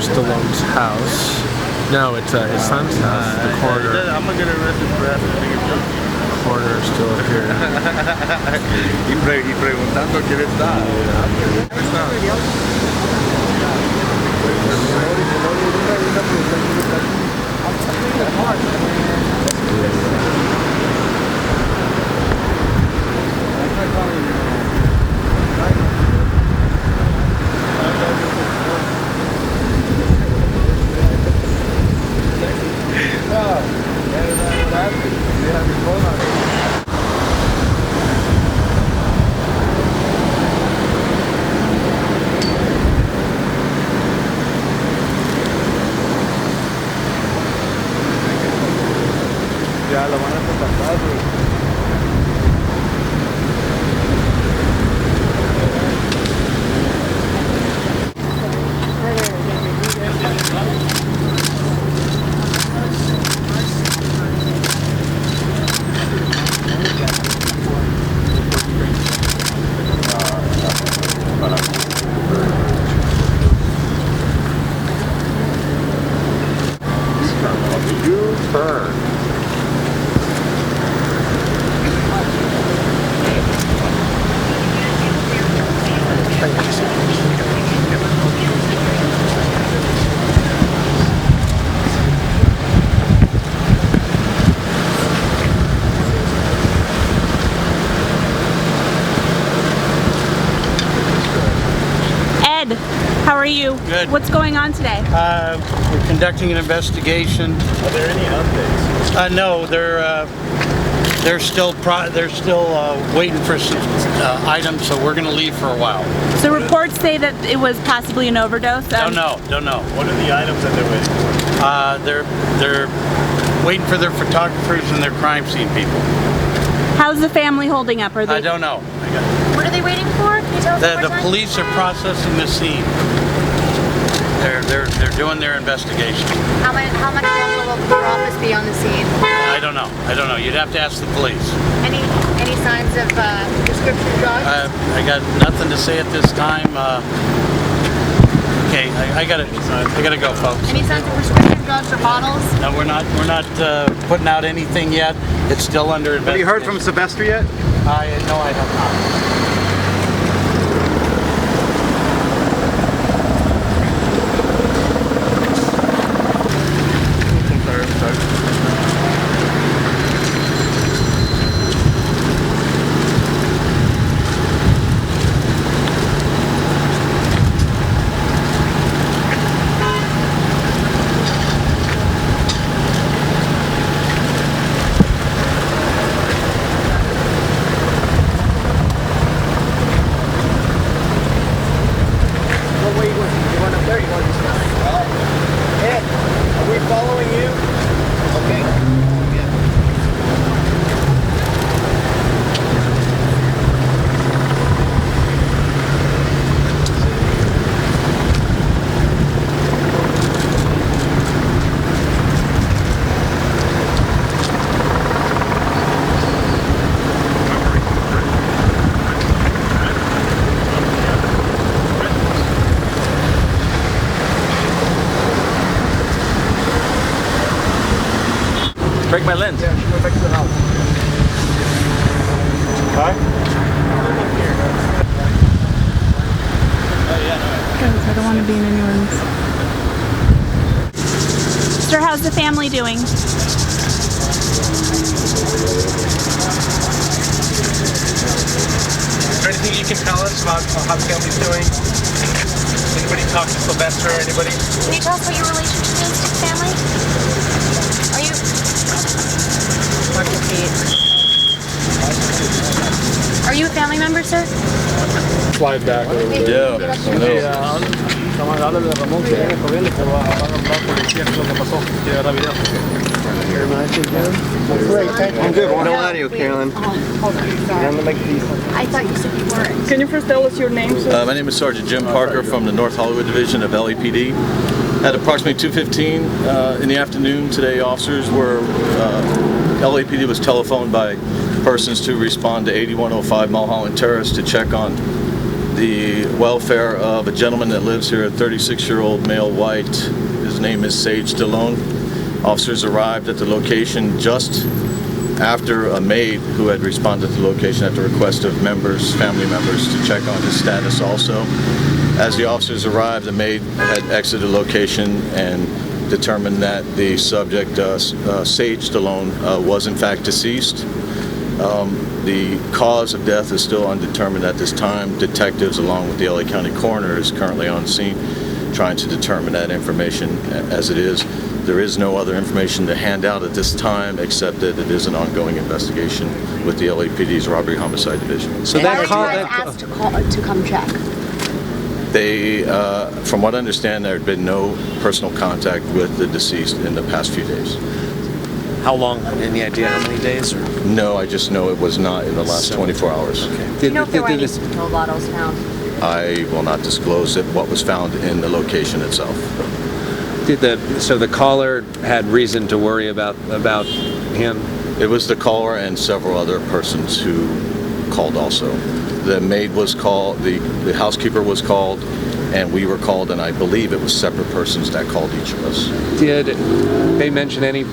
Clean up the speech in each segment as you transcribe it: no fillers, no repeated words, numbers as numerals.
Sylvester Stallone's house. No, it's his son's house. The coroner. I'm gonna get arrested for asking a joke. The coroner is still up here. Y preguntando quién está. Ya lo van a contactar, güey. U-turn. How are you? Good. What's going on today? We're conducting an investigation. Are there any updates? No, they're still waiting for some items, so we're going to leave for a while. So reports say that it was possibly an overdose. Don't know. What are the items that they're waiting for? They're waiting for their photographers and their crime scene people. How's the family holding up? Are they? I don't know. What are they waiting for? Can you tell us one more The time? police are processing the scene. They're doing their investigation. How much longer will your office be on the scene? I don't know. You'd have to ask the police. Any signs of prescription drugs? I got nothing to say at this time. Okay, I gotta go, folks. Any signs of prescription drugs or bottles? No, we're not putting out anything yet. It's still under investigation. Have you heard from Sylvester yet? No, I have not. Following you? Okay. Yeah. Break my lens. Yeah, go back to the house. Hi? Guys, I don't want to be in anyone's. Sir, how's the family doing? Is there anything you can tell us about how the family's doing? Anybody talk to Sylvester or anybody? Can you tell us what your relationship is to the family? Are you? Are you a family member, sir? Slide back a little bit. I'm good. What are you, Carolyn? I thought you said you weren't. Can you first tell us your name, sir? My name is Sergeant Jim Parker from the North Hollywood Division of LAPD. At approximately 2:15 in the afternoon today, officers were, LAPD was telephoned by persons to respond to 8105 Mulholland Terrace to check on the welfare of a gentleman that lives here, a 36-year-old male white. His name is Stallone. Officers arrived at the location just after a maid who had responded to the location at the request of family members, to check on his status also. As the officers arrived, the maid had exited the location and determined that the subject, Stallone, was in fact deceased. The cause of death is still undetermined at this time. Detectives, along with the LA County Coroner, is currently on scene trying to determine that information as it is. There is no other information to hand out at this time, except that it is an ongoing investigation with the LAPD's Robbery Homicide Division. So Why that were you call, guys that asked to come check? They, from what I understand, there had been no personal contact with the deceased in the past few days. how long? Any idea how many days? Or? No, I just know it was not in the last 24 hours. Do you know if there were any pill bottles found? I will not disclose what was found in the location itself. So the caller had reason to worry about him? It was the caller and several other persons who called also. The maid was called, the housekeeper was called, and we were called, and I believe it was separate persons that called each of us. Did they mention any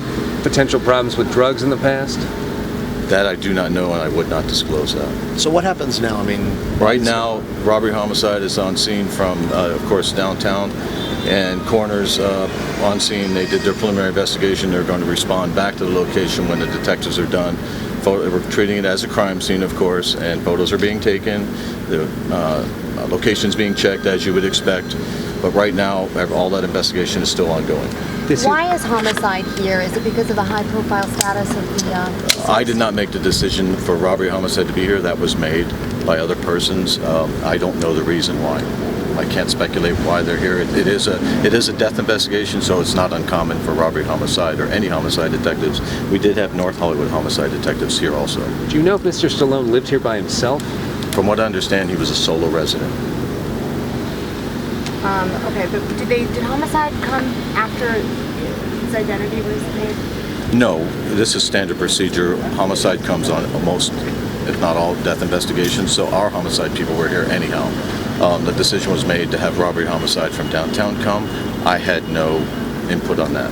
potential problems with drugs in the past? That I do not know, and I would not disclose that. So what happens now? I mean, Right now, robbery homicide is on scene from, of course, downtown, and coroners on scene. They did their preliminary investigation. They're going to respond back to the location when the detectives are done. We're treating it as a crime scene, of course, and photos are being taken. The location's being checked, as you would expect. But right now, all that investigation is still ongoing. Why is homicide here? Is it because of the high-profile status of the... I did not make the decision for robbery homicide to be here. That was made by other persons. I don't know the reason why. I can't speculate why they're here. It is a death investigation, so it's not uncommon for robbery homicide or any homicide detectives. We did have North Hollywood homicide detectives here also. Do you know if Mr. Stallone lived here by himself? From what I understand, he was a solo resident. Okay, but did homicide come after his identity was made? No, this is standard procedure. Homicide comes on most, if not all, death investigations, so our homicide people were here anyhow. The decision was made to have robbery homicide from downtown come. I had no input on that.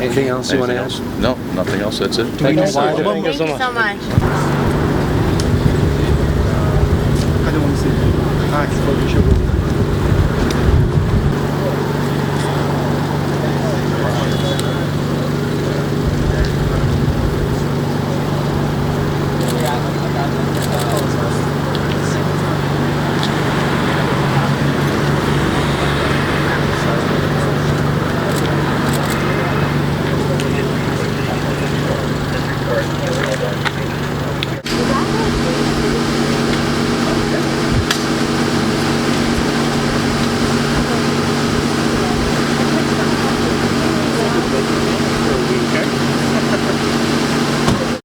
Anything else you want to add? No, nothing else. That's it. Thank you Thank you so much.